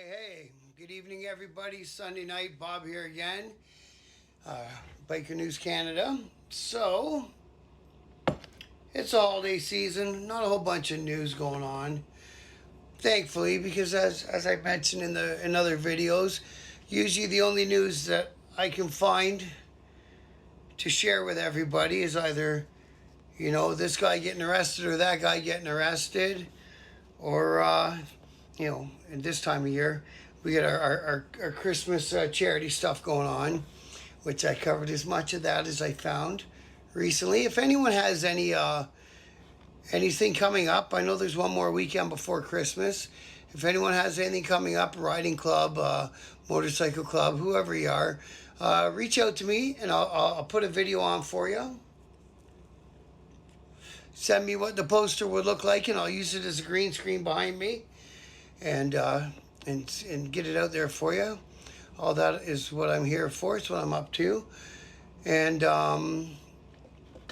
Hey, good evening, everybody. Sunday night, Bob here again, Biker News Canada. So, it's a holiday season, not a whole bunch of news going on, thankfully, because as I mentioned in other videos, usually the only news that I can find to share with everybody is either, this guy getting arrested or that guy getting arrested, or at this time of year, we get our Christmas charity stuff going on, which I covered as much of that as I found recently. If anyone has anything coming up, I know there's one more weekend before Christmas. If anyone has anything coming up, riding club, motorcycle club, whoever you are, reach out to me and I'll put a video on for you. Send me what the poster would look like, and I'll use it as a green screen behind me, and get it out there for you. All that is what I'm here for. It's what I'm up to. And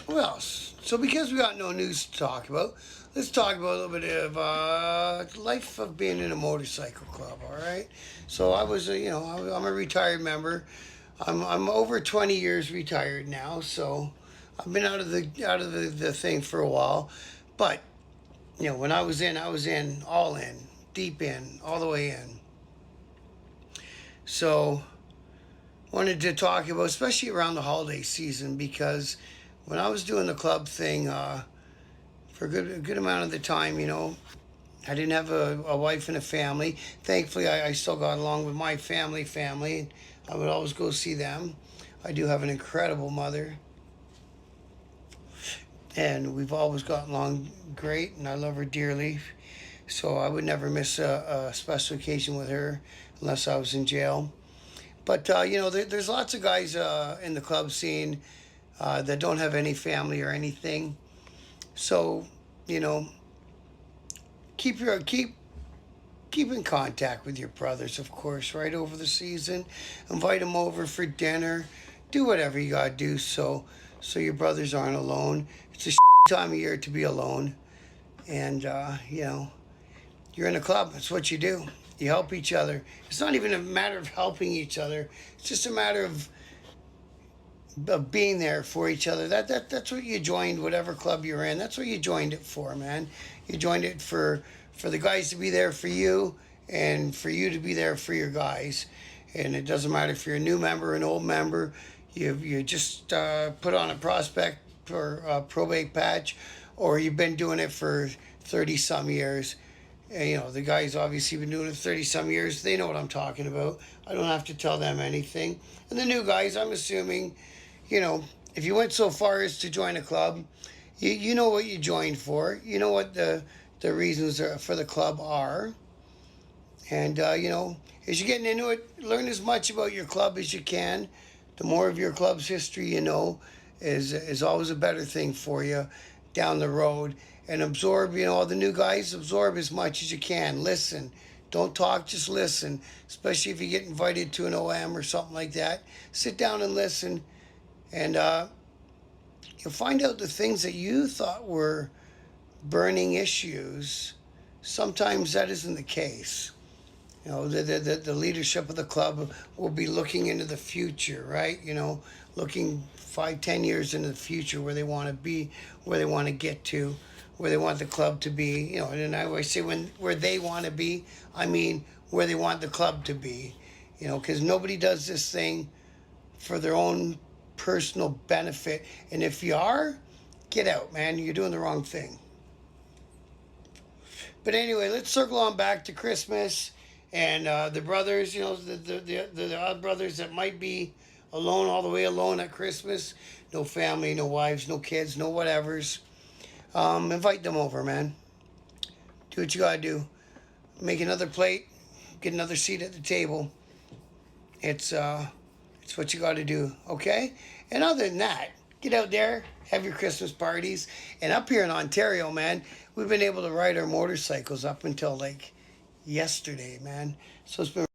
what else? So because we got no news to talk about, let's talk about a little bit of life of being in a motorcycle club. All right. So I was, I'm a retired member. I'm over 20 years retired now. So I've been out of the thing for a while. But when I was in, all in, deep in, all the way in. So wanted to talk about, especially around the holiday season, because when I was doing the club thing for a good amount of the time, I didn't have a wife and a family. Thankfully, I still got along with my family. I would always go see them. I do have an incredible mother, and we've always gotten along great, and I love her dearly. So I would never miss a special occasion with her unless I was in jail. But, there's lots of guys in the club scene that don't have any family or anything. So, keep in contact with your brothers, of course, right over the season. Invite them over for dinner. Do whatever you got to do so your brothers aren't alone. It's a time of year to be alone. And, you're in a club. That's what you do. You help each other. It's not even a matter of helping each other. It's just a matter of being there for each other. That's what you joined, whatever club you're in. That's what you joined it for, man. You joined it for the guys to be there for you, and for you to be there for your guys. And it doesn't matter if you're a new member, an old member. You just put on a prospect or a probate patch, or you've been doing it for 30 some years. And, the guys obviously been doing it 30 some years. They know what I'm talking about. I don't have to tell them anything. And the new guys, I'm assuming, if you went so far as to join a club, you know what you joined for. You know what the reasons for the club are. And, as you're getting into it, learn as much about your club as you can. The more of your club's history you know is always a better thing for you down the road. And absorb, all the new guys, absorb as much as you can. Listen. Don't talk, just listen. Especially if you get invited to an OM or something like that. Sit down and listen. And you'll find out the things that you thought were burning issues. Sometimes that isn't the case. The leadership of the club will be looking into the future, right? Looking 5-10 years into the future, where they want to be, where they want to get to, where they want the club to be. And I always say where they want to be, I mean where they want the club to be. Because nobody does this thing for their own personal benefit. And if you are, get out, man. You're doing the wrong thing. But anyway, let's circle on back to Christmas and the brothers, the odd brothers that might be alone, all the way alone at Christmas. No family, no wives, no kids, no whatevers. Invite them over, man. Do what you gotta do. Make another plate. Get another seat at the table. It's what you gotta do, okay? And other than that, get out there, have your Christmas parties. And up here in Ontario, man, we've been able to ride our motorcycles up until like yesterday, man. So it's been